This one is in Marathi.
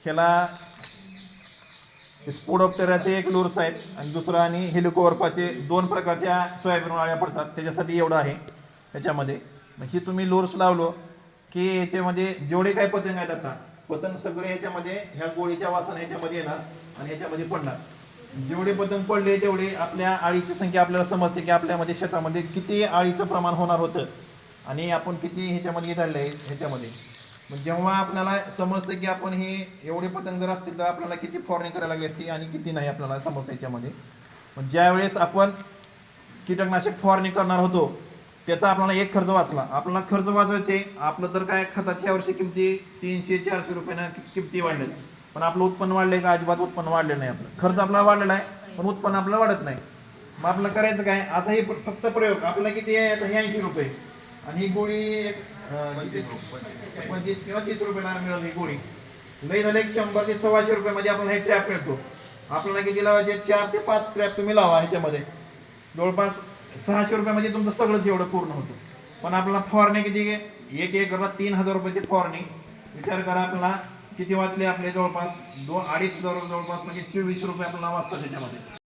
ह्याला स्पोडोप्टेराचे एक लूर्स आहेत आणि दुसरं आणि हेलिकोवर्पाचे 2 प्रकारच्या सोयाबीन अळ्या पडतात, त्याच्यासाठी एवढं आहे ह्याच्यामध्ये. ही तुम्ही लूर्स लावलो की ह्याच्यामध्ये जेवढे काही पतंग आहेत आता पतंग सगळे ह्याच्यामध्ये ह्या गोळीच्या वासाने ह्याच्यामध्ये येणार आणि ह्याच्यामध्ये पडणार. जेवढे पतंग पडले तेवढे आपल्या अळीची संख्या आपल्याला समजते की आपल्यामध्ये शेतामध्ये किती अळीचं प्रमाण होणार होतं आणि आपण किती ह्याच्यामध्ये झालेलं आहे ह्याच्यामध्ये. मग जेव्हा आपल्याला समजतं की आपण हे एवढे पतंग जर असतील तर आपल्याला किती फवारणी करायला लागली असती आणि किती नाही आपल्याला समजतं ह्याच्यामध्ये. मग ज्यावेळेस आपण कीटकनाशक फवारणी करणार होतो त्याचा आपल्याला एक खर्च वाचला. आपल्याला खर्च वाचवायचे आपलं तर काय खताच्या वर्षी किमती 300-400 रुपयानं किमती वाढलेत, पण आपलं उत्पन्न वाढलंय का? अजिबात उत्पन्न वाढले नाही. आपलं खर्च आपला वाढलेला आहे पण उत्पन्न आपलं वाढत नाही. मग आपलं करायचं काय? असाही फक्त प्रयोग. आपल्याला किती आहे आता? 80 रुपये आणि ही गोळी 25 किंवा 30 रुपयाला मिळेल. ही गोळी लई झाले 100 ते 125 रुपयामध्ये आपल्याला हे ट्रॅप मिळतो. आपल्याला किती लावायचे? 4 ते 5 ट्रॅप तुम्ही लावा ह्याच्यामध्ये, जवळपास 600 रुपयामध्ये तुमचं सगळंच एवढं पूर्ण होतं. पण आपल्याला फवारणी किती? एक एकरला 3000 रुपयाची फवारणी. विचार करा आपल्याला किती वाचले आपले? जवळपास 2-2.5 हजार जवळपास, म्हणजे 24 रुपये आपल्याला वाचतात त्याच्यामध्ये.